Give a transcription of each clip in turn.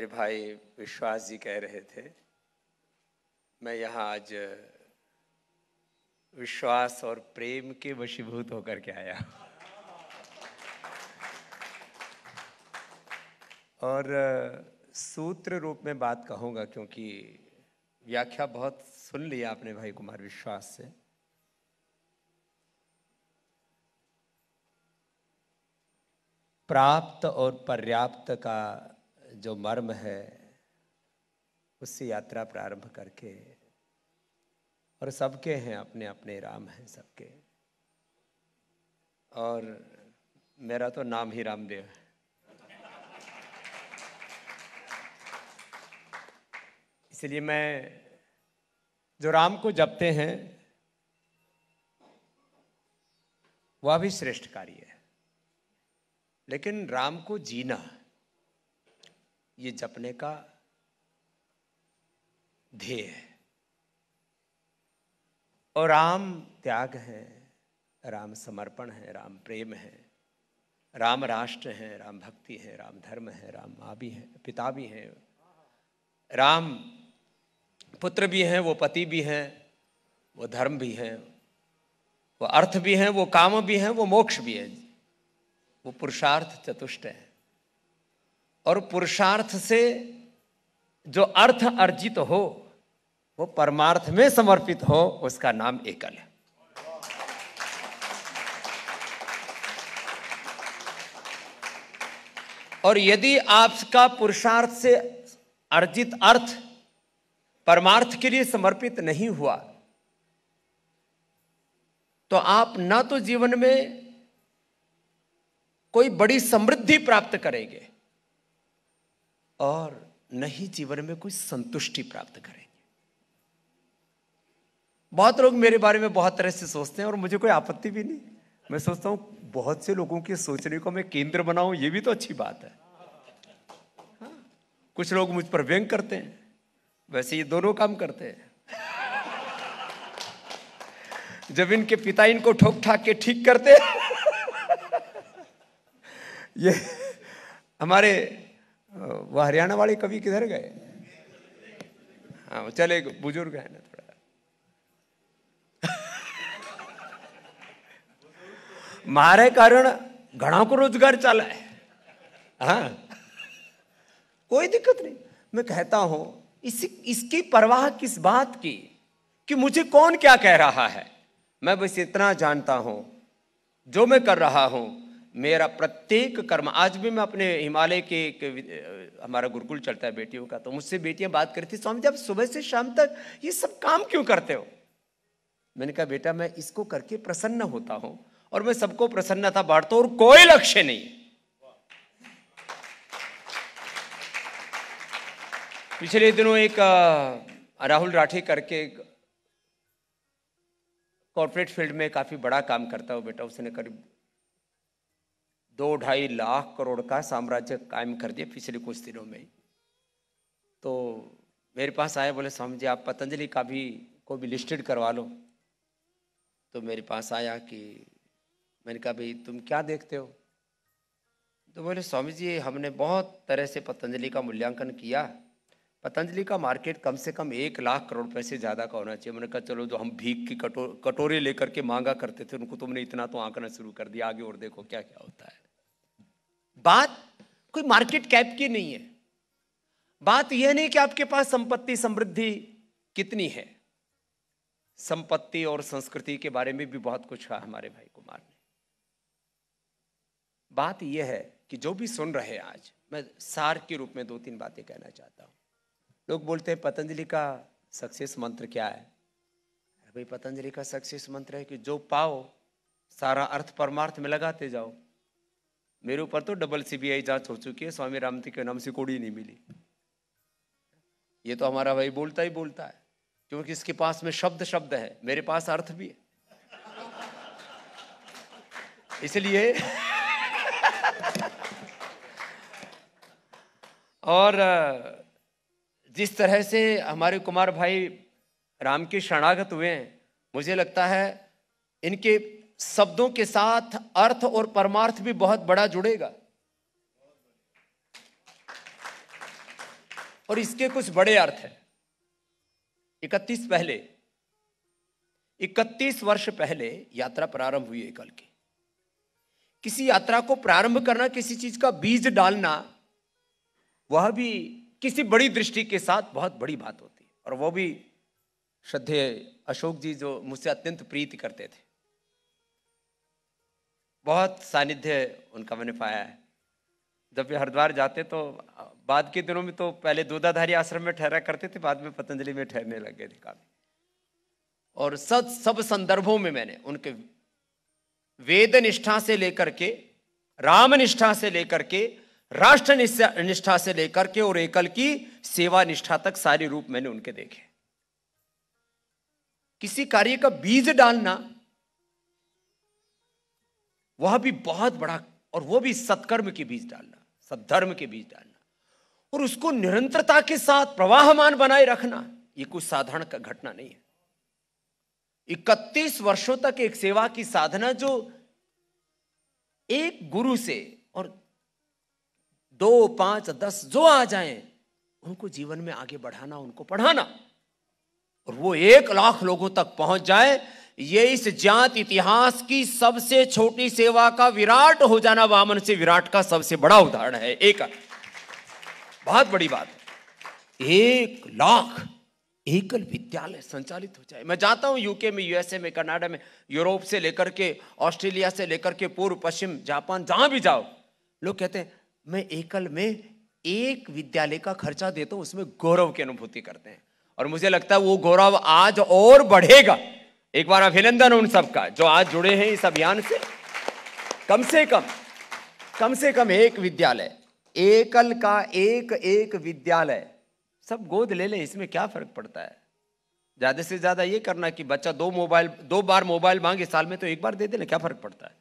मेरे भाई विश्वास जी कह रहे थे, मैं यहाँ आज विश्वास और प्रेम के वशीभूत होकर के आया और सूत्र रूप में बात कहूँगा, क्योंकि व्याख्या बहुत सुन लिया आपने भाई कुमार विश्वास से। प्राप्त और पर्याप्त का जो मर्म है, उससे यात्रा प्रारंभ करके, और सबके हैं अपने अपने राम हैं सबके, और मेरा तो नाम ही रामदेव है। इसलिए मैं जो राम को जपते हैं वह भी श्रेष्ठ कार्य है, लेकिन राम को जीना ये जपने का ध्येय है। और राम त्याग है, राम समर्पण है, राम प्रेम है, राम राष्ट्र है, राम भक्ति है, राम धर्म है, राम माँ भी है, पिता भी है, राम पुत्र भी हैं, वो पति भी हैं, वो धर्म भी हैं, वो अर्थ भी हैं, वो काम भी हैं, वो मोक्ष भी है, वो पुरुषार्थ चतुष्ट है। और पुरुषार्थ से जो अर्थ अर्जित हो वो परमार्थ में समर्पित हो, उसका नाम एकल है। और यदि आपका पुरुषार्थ से अर्जित अर्थ परमार्थ के लिए समर्पित नहीं हुआ तो आप ना तो जीवन में कोई बड़ी समृद्धि प्राप्त करेंगे और न ही जीवन में कोई संतुष्टि प्राप्त करेंगे। बहुत लोग मेरे बारे में बहुत तरह से सोचते हैं और मुझे कोई आपत्ति भी नहीं। मैं सोचता हूं बहुत से लोगों के सोचने को मैं केंद्र बनाऊं, ये भी तो अच्छी बात है। हाँ, कुछ लोग मुझ पर व्यंग करते हैं, वैसे ये दोनों काम करते हैं। जब इनके पिता इनको ठोक ठाक के ठीक करते ये हमारे वो हरियाणा वाले कवि किधर गए? हाँ, चले बुजुर्ग है ना थोड़ा। मारे कारण घणा को रोजगार चला है। हाँ, कोई दिक्कत नहीं। मैं कहता हूं इसकी परवाह किस बात की कि मुझे कौन क्या कह रहा है। मैं बस इतना जानता हूं, जो मैं कर रहा हूं मेरा प्रत्येक कर्म। आज भी मैं अपने हिमालय के हमारा गुरुकुल चलता है बेटियों का, तो मुझसे बेटियां बात करती थी, स्वामी जी आप सुबह से शाम तक ये सब काम क्यों करते हो? मैंने कहा बेटा मैं इसको करके प्रसन्न होता हूं और मैं सबको प्रसन्नता बांटता हूं और कोई लक्ष्य नहीं। पिछले दिनों एक राहुल राठी करके कॉर्पोरेट फील्ड में काफी बड़ा काम करता हो बेटा, उसने करीब 2-2.5 लाख करोड़ का साम्राज्य कायम कर दिया पिछले कुछ दिनों में। तो मेरे पास आए, बोले स्वामी जी आप पतंजलि का भी को भी लिस्टेड करवा लो। तो मेरे पास आया कि मैंने कहा भाई तुम क्या देखते हो? तो बोले स्वामी जी हमने बहुत तरह से पतंजलि का मूल्यांकन किया, पतंजलि का मार्केट कम से कम 1 लाख करोड़ रुपए से ज़्यादा का होना चाहिए। मैंने कहा चलो जो हम भीख की कटोरे लेकर के मांगा करते थे उनको तुमने इतना तो आंकना शुरू कर दिया, आगे और देखो क्या क्या होता है। बात कोई मार्केट कैप की नहीं है, बात यह नहीं कि आपके पास संपत्ति समृद्धि कितनी है। संपत्ति और संस्कृति के बारे में भी बहुत कुछ कहा हमारे भाई कुमार ने। बात यह है कि जो भी सुन रहे हैं आज, मैं सार के रूप में 2-3 बातें कहना चाहता हूं। लोग बोलते हैं पतंजलि का सक्सेस मंत्र क्या है? अरे भाई पतंजलि का सक्सेस मंत्र है कि जो पाओ सारा अर्थ परमार्थ में लगाते जाओ। मेरे ऊपर तो डबल CBI जांच हो चुकी है, स्वामी रामती के नाम से कोड़ी नहीं मिली। ये तो हमारा भाई बोलता ही बोलता है, क्योंकि इसके पास में शब्द शब्द है, मेरे पास अर्थ भी है। इसलिए और जिस तरह से हमारे कुमार भाई राम के शरणागत हुए हैं, मुझे लगता है इनके शब्दों के साथ अर्थ और परमार्थ भी बहुत बड़ा जुड़ेगा। और इसके कुछ बड़े अर्थ हैं। 31 वर्ष पहले यात्रा प्रारंभ हुई एकल की। किसी यात्रा को प्रारंभ करना, किसी चीज का बीज डालना, वह भी किसी बड़ी दृष्टि के साथ बहुत बड़ी बात होती है। और वो भी श्रद्धेय अशोक जी जो मुझसे अत्यंत प्रीति करते थे, बहुत सानिध्य उनका मैंने पाया है। जब वे हरिद्वार जाते तो बाद के दिनों में तो पहले दूधाधारी आश्रम में ठहरा करते थे, बाद में पतंजलि में ठहरने लग गए थे काफी। और सब संदर्भों में मैंने उनके वेद निष्ठा से लेकर के, राम निष्ठा से लेकर के, राष्ट्र निष्ठा से लेकर के और एकल की सेवा निष्ठा तक सारे रूप मैंने उनके देखे। किसी कार्य का बीज डालना वह भी बहुत बड़ा, और वो भी सत्कर्म के बीज डालना, सद्धर्म के बीज डालना, और उसको निरंतरता के साथ प्रवाहमान बनाए रखना, ये कुछ साधारण का घटना नहीं है। 31 वर्षों तक एक सेवा की साधना, जो एक गुरु से, और 2, 5, 10 जो आ जाएं उनको जीवन में आगे बढ़ाना, उनको पढ़ाना, और वो 1 लाख लोगों तक पहुंच जाए, ये इस ज्ञात इतिहास की सबसे छोटी सेवा का विराट हो जाना, वामन से विराट का सबसे बड़ा उदाहरण है। एक बहुत बड़ी बात है। 1 लाख एकल विद्यालय संचालित हो जाए। मैं जाता हूं यूके में, यूएसए में, कनाडा में, यूरोप से लेकर के ऑस्ट्रेलिया से लेकर के पूर्व पश्चिम जापान, जहां भी जाओ, लोग कहते हैं मैं एकल में एक विद्यालय का खर्चा देता हूं, उसमें गौरव की अनुभूति करते हैं। और मुझे लगता है वो गौरव आज और बढ़ेगा। एक बार अभिनंदन उन सबका जो आज जुड़े हैं इस अभियान से। कम से कम एक विद्यालय, एकल का एक विद्यालय, सब गोद ले ले, इसमें क्या फर्क पड़ता है। ज्यादा से ज्यादा ये करना कि बच्चा 2 बार मोबाइल मांगे साल में, तो 1 बार दे देना, क्या फर्क पड़ता है।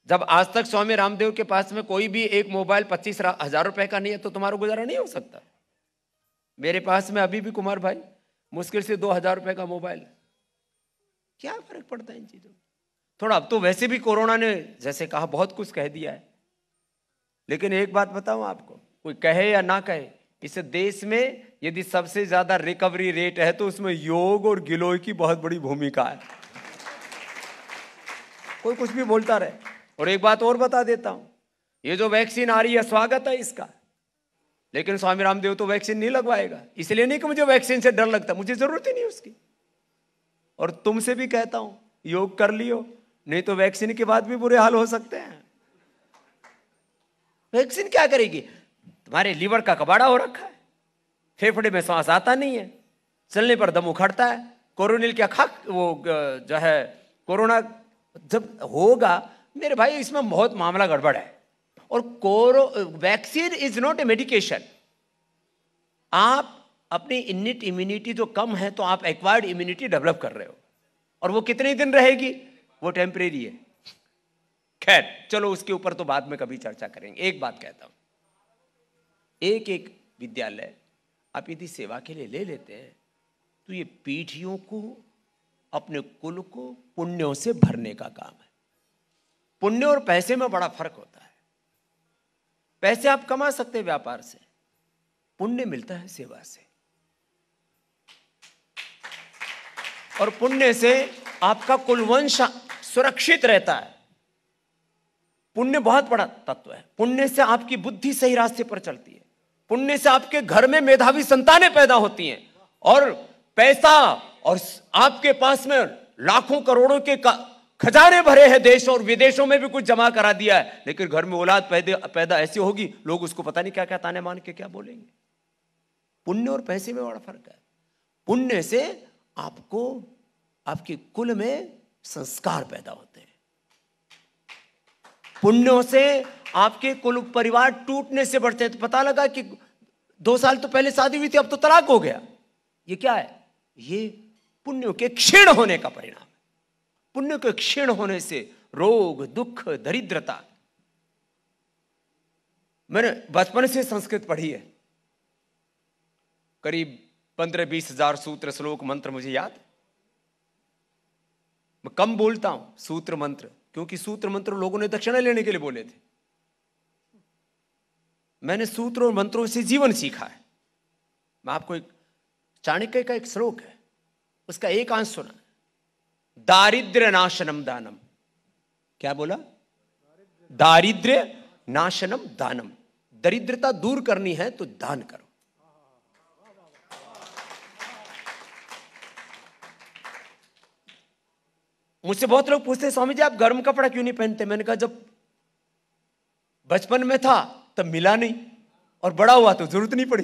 जब आज तक स्वामी रामदेव के पास में कोई भी एक मोबाइल 25,000 रुपए का नहीं है, तो तुम्हारा गुजारा नहीं हो सकता। मेरे पास में अभी भी कुमार भाई मुश्किल से 2,000 रुपए का मोबाइल है। क्या फर्क पड़ता है इन चीजों में। थोड़ा, अब तो वैसे भी कोरोना ने जैसे कहा बहुत कुछ कह दिया है, लेकिन एक बात बताऊं आपको, कोई कहे या ना कहे, इस देश में यदि सबसे ज्यादा रिकवरी रेट है तो उसमें योग और गिलोय की बहुत बड़ी भूमिका है। कोई कुछ भी बोलता रहे। और एक बात और बता देता हूं, ये जो वैक्सीन आ रही है स्वागत है इसका, लेकिन स्वामी रामदेव तो वैक्सीन नहीं लगवाएगा। इसलिए नहीं कि मुझे वैक्सीन से डर लगता, मुझे जरूरत ही नहीं उसकी। और तुमसे भी कहता हूं योग कर लियो, नहीं तो वैक्सीन के बाद भी बुरे हाल हो सकते हैं। वैक्सीन क्या करेगी, तुम्हारे लीवर का कबाड़ा हो रखा है, फेफड़े में सांस आता नहीं है, चलने पर दम उखड़ता है। कोरोनिल क्या खाक, वो जो है कोरोना जब होगा, मेरे भाई इसमें बहुत मामला गड़बड़ है। और vaccine is not a medication. आप अपनी इनिट इम्यूनिटी जो कम है, तो आप एक्वायर्ड इम्यूनिटी डेवलप कर रहे हो, और वो कितने दिन रहेगी, वो टेम्परेरी है। खैर चलो, उसके ऊपर तो बाद में कभी चर्चा करेंगे। एक बात कहता हूं, एक विद्यालय आप यदि सेवा के लिए ले लेते हैं, तो ये पीढ़ियों को, अपने कुल को पुण्यों से भरने का काम है। पुण्य और पैसे में बड़ा फर्क होता है। पैसे आप कमा सकते हैं व्यापार से, पुण्य मिलता है सेवा से। और पुण्य से आपका कुलवंश सुरक्षित रहता है। पुण्य बहुत बड़ा तत्व है। पुण्य से आपकी बुद्धि सही रास्ते पर चलती है। पुण्य से आपके घर में मेधावी संतानें पैदा होती हैं। और पैसा, और आपके पास में लाखों करोड़ों के खजाने भरे हैं, देश और विदेशों में भी कुछ जमा करा दिया है, लेकिन घर में औलाद पैदा ऐसी होगी, लोग उसको पता नहीं क्या क्या ताने मान के क्या बोलेंगे। पुण्य और पैसे में बड़ा फर्क है। पुण्य से आपको, आपके कुल में संस्कार पैदा होते हैं। पुण्यों से आपके कुल परिवार टूटने से बढ़ते हैं। तो पता लगा कि 2 साल तो पहले शादी हुई थी, अब तो तलाक हो गया। ये क्या है, ये पुण्यों के क्षीण होने का परिणाम है। पुण्य के क्षीण होने से रोग, दुख, दरिद्रता। मैंने बचपन से संस्कृत पढ़ी है, करीब 15-20 हजार सूत्र, श्लोक, मंत्र मुझे याद। मैं कम बोलता हूं सूत्र मंत्र, क्योंकि सूत्र मंत्र लोगों ने दक्षिणा लेने के लिए बोले थे। मैंने सूत्रों और मंत्रों से जीवन सीखा है। मैं आपको एक चाणक्य का एक श्लोक है, उसका एक अंश सुना, दारिद्र्य नाशनम दानम। क्या बोला? दारिद्र्य नाशनम दानम। दरिद्रता दूर करनी है तो दान करो। मुझसे बहुत लोग पूछते हैं, स्वामी जी आप गर्म कपड़ा क्यों नहीं पहनते? मैंने कहा जब बचपन में था तब मिला नहीं, और बड़ा हुआ तो जरूरत नहीं पड़ी।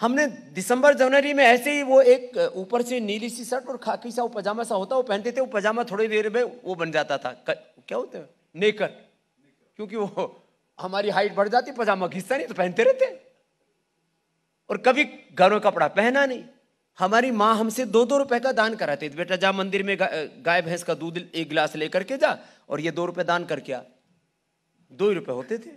हमने दिसंबर जनवरी में ऐसे ही वो एक ऊपर से नीली सी शर्ट और खाकी सा पजामा सा होता, वो पहनते थे। वो पजामा थोड़ी देर में वो बन जाता था, क्या होता है, नेकर, क्योंकि वो हमारी हाइट बढ़ जाती, पजामा घिसता नहीं तो पहनते रहते। और कभी गर्म कपड़ा पहना नहीं। हमारी माँ हमसे 2-2 रुपए का दान कराती थी, बेटा जा मंदिर में गाय भैंस का दूध 1 गिलास लेकर के जा और ये 2 रुपए दान करके आ। 2 ही रुपए होते थे,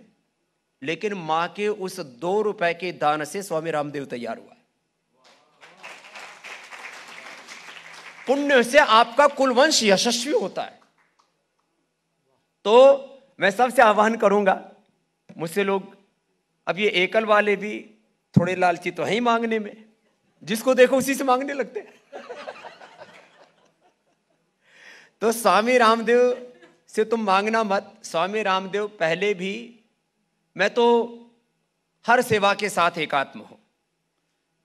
लेकिन माँ के उस 2 रुपए के दान से स्वामी रामदेव तैयार हुआ। पुण्य से आपका कुलवंश यशस्वी होता है। तो मैं सबसे आह्वान करूंगा, मुझसे लोग अब ये एकल वाले भी थोड़े लालची तो है ही मांगने में, जिसको देखो उसी से मांगने लगते हैं। तो स्वामी रामदेव से तुम मांगना मत। स्वामी रामदेव पहले भी, मैं तो हर सेवा के साथ एकात्म हूं।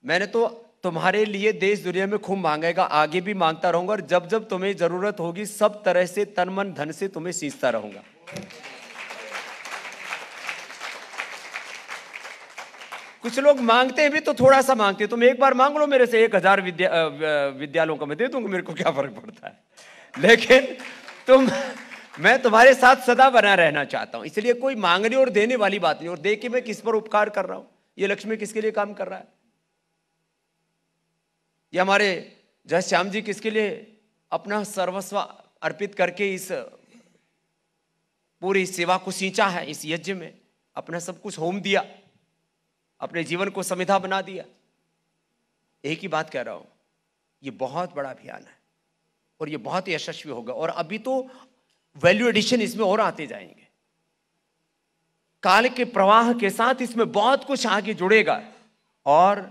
मैंने तो तुम्हारे लिए देश दुनिया में खूब मांगेगा, आगे भी मांगता रहूंगा, और जब जब तुम्हें जरूरत होगी सब तरह से तन मन धन से तुम्हें सींचता रहूंगा। कुछ लोग मांगते हैं भी तो थोड़ा सा मांगते हैं। तुम एक बार मांग लो मेरे से 1000 विद्यालयों का मैं दे दूंगा, मेरे को क्या फर्क पड़ता है। लेकिन मैं तुम्हारे साथ सदा बना रहना चाहता हूं, इसलिए कोई मांगने और देने वाली बात नहीं। और देखिए मैं किस पर उपकार कर रहा हूं, ये लक्ष्मी किसके लिए काम कर रहा है, ये हमारे जय श्याम जी किसके लिए अपना सर्वस्व अर्पित करके इस पूरी सेवा को सींचा है, इस यज्ञ में अपना सब कुछ होम दिया, अपने जीवन को समिधा बना दिया। एक ही बात कह रहा हूं, ये बहुत बड़ा अभियान है और ये बहुत यशस्वी होगा। और अभी तो वैल्यू एडिशन इसमें और आते जाएंगे, काल के प्रवाह के साथ इसमें बहुत कुछ आगे जुड़ेगा और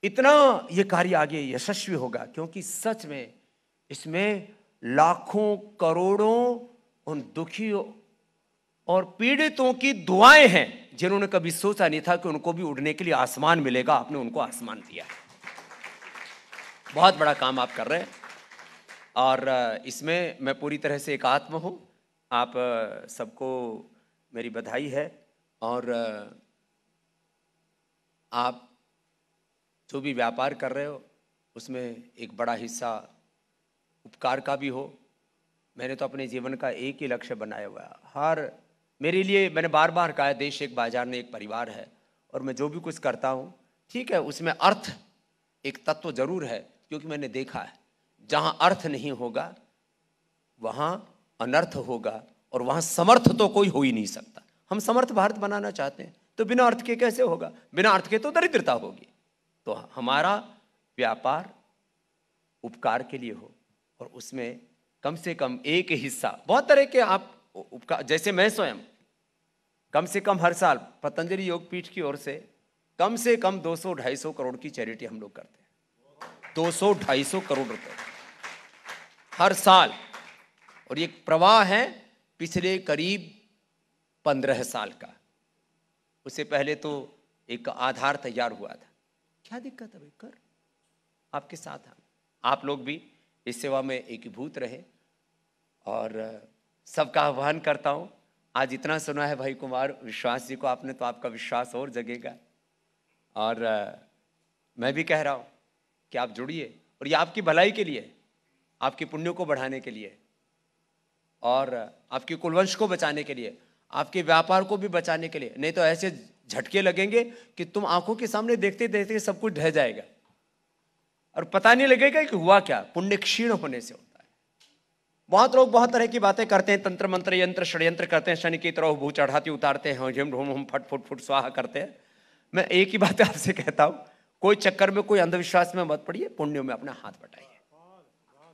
इतना ये कार्य आगे यशस्वी होगा, क्योंकि सच में इसमें लाखों करोड़ों उन दुखियों और पीड़ितों की दुआएं हैं जिन्होंने कभी सोचा नहीं था कि उनको भी उड़ने के लिए आसमान मिलेगा। आपने उनको आसमान दिया। बहुत बड़ा काम आप कर रहे हैं और इसमें मैं पूरी तरह से एकात्म हूं। आप सबको मेरी बधाई है। और आप जो भी व्यापार कर रहे हो उसमें एक बड़ा हिस्सा उपकार का भी हो। मैंने तो अपने जीवन का एक ही लक्ष्य बनाया हुआ है। मेरे लिए मैंने बार बार कहा, देश एक बाजार में एक परिवार है, और मैं जो भी कुछ करता हूँ ठीक है उसमें अर्थ एक तत्व जरूर है, क्योंकि मैंने देखा है जहाँ अर्थ नहीं होगा वहाँ अनर्थ होगा, और वहाँ समर्थ तो कोई हो ही नहीं सकता। हम समर्थ भारत बनाना चाहते हैं तो बिना अर्थ के कैसे होगा? बिना अर्थ के तो दरिद्रता होगी। तो हमारा व्यापार उपकार के लिए हो और उसमें कम से कम एक हिस्सा, बहुत तरह के आप उपकार, जैसे मैं स्वयं कम से कम हर साल पतंजलि योग पीठ की ओर से कम 200-250 करोड़ की चैरिटी हम लोग करते हैं। 200-250 करोड़ रुपए हर साल। और ये प्रवाह है पिछले करीब 15 साल का। उससे पहले तो एक आधार तैयार हुआ था। क्या दिक्कत है भाई, कर, आपके साथ हम आप लोग भी इस सेवा में एकीभूत रहे। और सबका आह्वान करता हूं, आज इतना सुना है भाई कुमार विश्वास जी को आपने, तो आपका विश्वास और जगेगा। और मैं भी कह रहा हूं कि आप जुड़िए, और ये आपकी भलाई के लिए, आपके पुण्यों को बढ़ाने के लिए, और आपके कुलवंश को बचाने के लिए, आपके व्यापार को भी बचाने के लिए। नहीं तो ऐसे झटके लगेंगे कि तुम आंखों के सामने देखते देखते सब कुछ ढह जाएगा और पता नहीं लगेगा कि हुआ क्या। पुण्य क्षीण होने से होता है। बहुत लोग बहुत तरह की बातें करते हैं, तंत्र मंत्र यंत्र षड्यंत्र करते हैं, शनि की तरह भू चढ़ाती उतारते हैं, झिम ढूम हम फट फुट फुट स्वाहा करते हैं। मैं एक ही बात आपसे कहता हूं, कोई चक्कर में कोई अंधविश्वास में मत पड़िए, पुण्यों में अपना हाथ बटाइए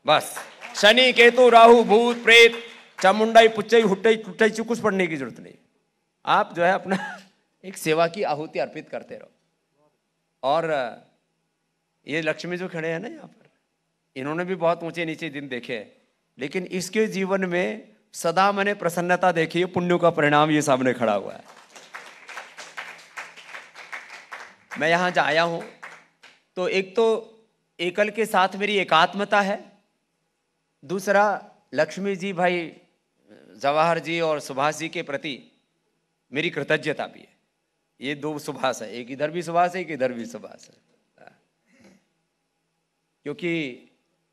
बस। शनि केतु राहु भूत प्रेत चामुंडाई पुच्चई हुट्टई टुट्टई कुछ पढ़ने की जरूरत नहीं। आप जो है अपना एक सेवा की आहुति अर्पित करते रहो। और ये लक्ष्मी जो खड़े हैं ना यहाँ पर, इन्होंने भी बहुत ऊंचे नीचे दिन देखे हैं, लेकिन इसके जीवन में सदा मैंने प्रसन्नता देखी है। पुण्यों का परिणाम ये सामने खड़ा हुआ है। मैं यहाँ जो आया हूँ तो एक तो एकल के साथ मेरी एकात्मता है, दूसरा लक्ष्मी जी भाई जवाहर जी और सुभाष जी के प्रति मेरी कृतज्ञता भी है। ये दो सुभाष है, एक इधर भी सुभाष है, एक इधर भी सुभाष है, क्योंकि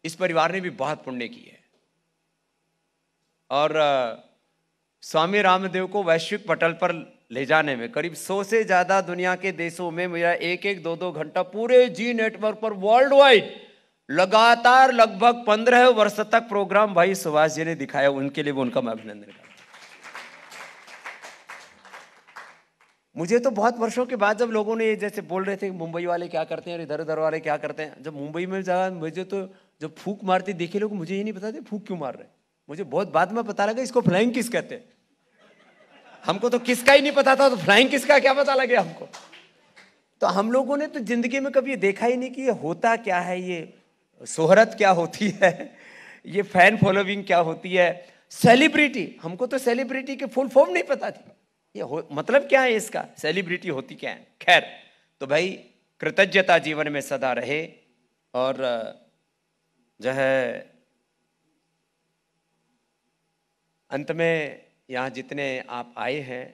इस परिवार ने भी बहुत पुण्य की है। और स्वामी रामदेव को वैश्विक पटल पर ले जाने में करीब 100 से ज्यादा दुनिया के देशों में मेरा एक एक 2-2 घंटा पूरे जी नेटवर्क पर वर्ल्ड वाइड लगातार लगभग 15 वर्ष तक प्रोग्राम भाई सुभाष जी ने दिखाया। उनके लिए उनका मैं अभिनंदन करता हूं। मुझे तो बहुत वर्षों के बाद जब लोगों ने जैसे बोल रहे थे मुंबई वाले क्या करते हैं और इधर उधर वाले क्या करते हैं, जब मुंबई में जा मुझे तो जब फूंक मारते देखे लोग, मुझे ये नहीं पता थे फूंक क्यों मार रहे हैं। मुझे बहुत बाद में पता लगा इसको फ्लाइंग किस कहते हैं। हमको तो किसका ही नहीं पता था, तो फ्लाइंग किस का क्या पता लगे हमको। तो हम लोगों ने तो जिंदगी में कभी देखा ही नहीं कि ये होता क्या है, ये शोहरत क्या होती है, ये फैन फॉलोइंग क्या होती है, सेलिब्रिटी। हमको तो सेलिब्रिटी के फुल फॉर्म नहीं पता थी, ये मतलब क्या है इसका, सेलिब्रिटी होती क्या है। खैर, तो भाई कृतज्ञता जीवन में सदा रहे। और जो है अंत में यहाँ जितने आप आए हैं,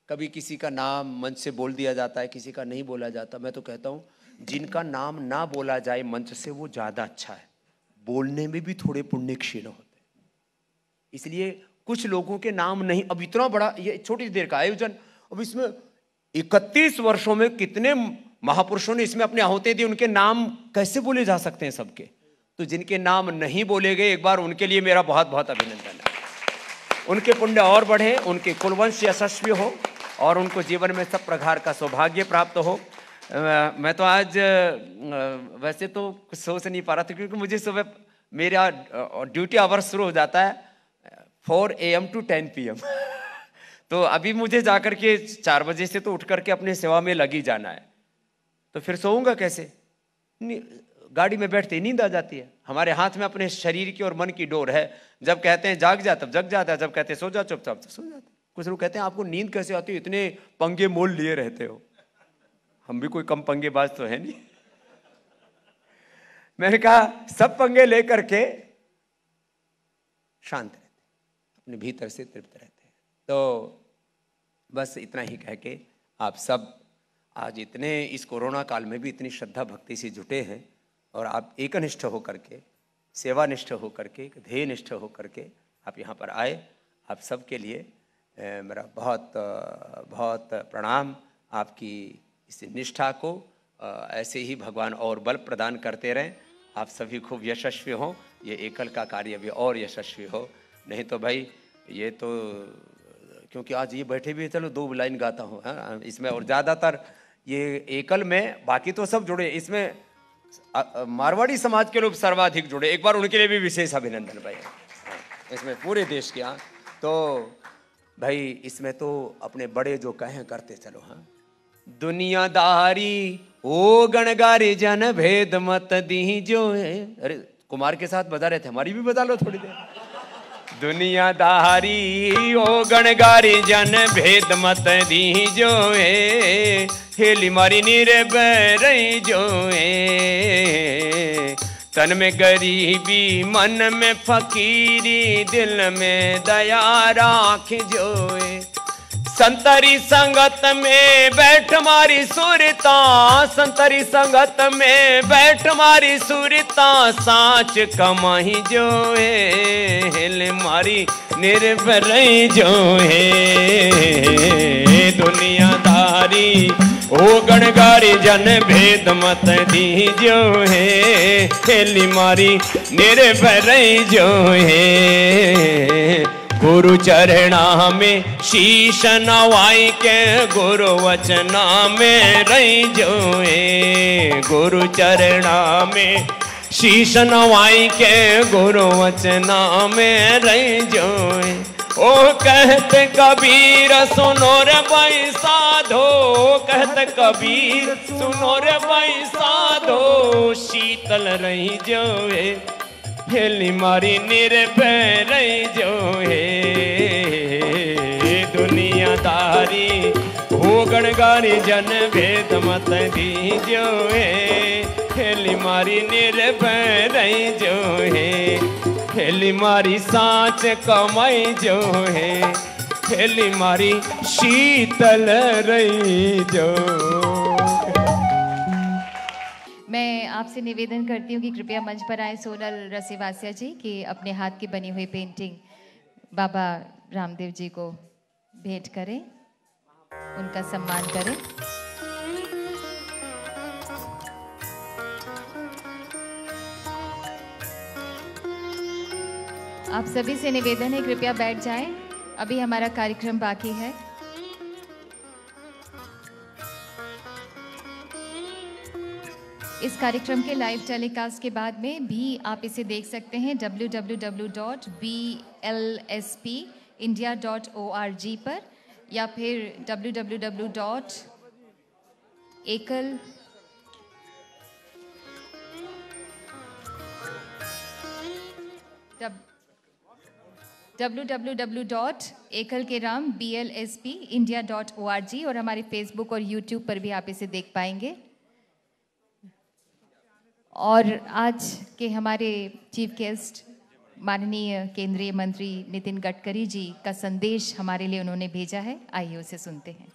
कभी किसी का नाम मंच से बोल दिया जाता है, किसी का नहीं बोला जाता। मैं तो कहता हूँ जिनका नाम ना बोला जाए मंच से वो ज्यादा अच्छा है, बोलने में भी थोड़े पुण्य क्षीण होते हैं। इसलिए कुछ लोगों के नाम नहीं, अब इतना बड़ा ये छोटी देर का आयोजन, अब इसमें 31 वर्षों में कितने महापुरुषों ने इसमें अपने आहुति दी, उनके नाम कैसे बोले जा सकते हैं सबके। तो जिनके नाम नहीं बोले गए, एक बार उनके लिए मेरा बहुत बहुत अभिनंदन है। उनके पुण्य और बढ़े, उनके कुलवंश यशस्वी हो और उनको जीवन में सब प्रकार का सौभाग्य प्राप्त हो। मैं तो आज वैसे तो कुछ सोच नहीं पा रहा था, क्योंकि मुझे सुबह मेरा ड्यूटी आवर शुरू हो जाता है 4 AM to 10 PM तो अभी मुझे जाकर के 4 बजे से तो उठ करके अपने सेवा में लगी जाना है। तो फिर सोऊंगा कैसे, गाड़ी में बैठते ही नींद आ जाती है। हमारे हाथ में अपने शरीर की और मन की डोर है। जब कहते हैं जाग जा तब जग जाता है, जब कहते हैं सो जा चुपचाप तो सो जाता है। कुछ लोग कहते हैं आपको नींद कैसे आती है, इतने पंगे मोल लिए रहते हो। हम भी कोई कम पंगेबाज तो है नहीं। मैंने कहा सब पंगे लेकर के शांत रहते, अपने भीतर से तृप्त रहते हैं। तो बस इतना ही कह के आप सब आज इतने इस कोरोना काल में भी इतनी श्रद्धा भक्ति से जुटे हैं, और आप एकनिष्ठ होकर के, सेवानिष्ठ होकर के, ध्येयनिष्ठ होकर के आप यहाँ पर आए। आप सबके लिए मेरा बहुत बहुत प्रणाम। आपकी इस निष्ठा को ऐसे ही भगवान और बल प्रदान करते रहें। आप सभी खूब यशस्वी हों, ये एकल का कार्य भी और यशस्वी हो। नहीं तो भाई ये तो, क्योंकि आज ये बैठे भी, चलो 2 लाइन गाता हूँ इसमें, और ज़्यादातर ये एकल में, बाकी तो सब जुड़े, इसमें मारवाड़ी समाज के लोग सर्वाधिक जुड़े। एक बार उनके लिए भी विशेष अभिनंदन भाई, इसमें पूरे देश के। हाँ, तो भाई इसमें तो अपने बड़े जो कहें करते चलो। हाँ, दुनियादारी ओ गणगारे जन भेद मत दी जो है। अरे कुमार के साथ बजा रहे थे, हमारी भी बजा लो थोड़ी देर। दुनियादारी ओ गणगारी जन भेद मत दी जो है, हेली मारी नीरे बरई जो है। तन में गरीबी मन में फकीरी, दिल में दया राख जो है। संतरी संगत में बैठ मारी सुरता, संतरी संगत में बैठ मारी सुरता, साच कमाही जो है, हिल मारी निर्भर जो है। दुनियादारी ओ गणगारी जन भेद मत दी जो है, हिल मारी निर्भर जो है। गुरु चरणा में शीश नवाई के, गुरु वचना में रही जो है। गुरु चरणा में शीश नवाई के गुरु वचना में रही जोए। ओ कहते कबीर सुनो रे भाई साधो, कहते कबीर सुनो रे भाई साधो, शीतल रही जोए हेली मारी निर्भय रही जोए। दुनियादारी हो गणगारी जन भेद मत दीजो है, हेली मारी निर्भय रही जो है, हेली मारी सांच कमाई जो है, हेली मारी शीतल रही जो। मैं आपसे निवेदन करती हूँ कि कृपया मंच पर आए सोनल रसीवासिया जी कि अपने हाथ की बनी हुई पेंटिंग बाबा रामदेव जी को भेंट करें, उनका सम्मान करें। आप सभी से निवेदन है कृपया बैठ जाएं, अभी हमारा कार्यक्रम बाकी है। इस कार्यक्रम के लाइव टेलीकास्ट के बाद में भी आप इसे देख सकते हैं www.blspindia.org पर, या फिर www.ekalkeram.blspindia.org और हमारे फेसबुक और यूट्यूब पर भी आप इसे देख पाएंगे। और आज के हमारे चीफ गेस्ट माननीय केंद्रीय मंत्री नितिन गडकरी जी का संदेश हमारे लिए उन्होंने भेजा है, आइए उसे सुनते हैं।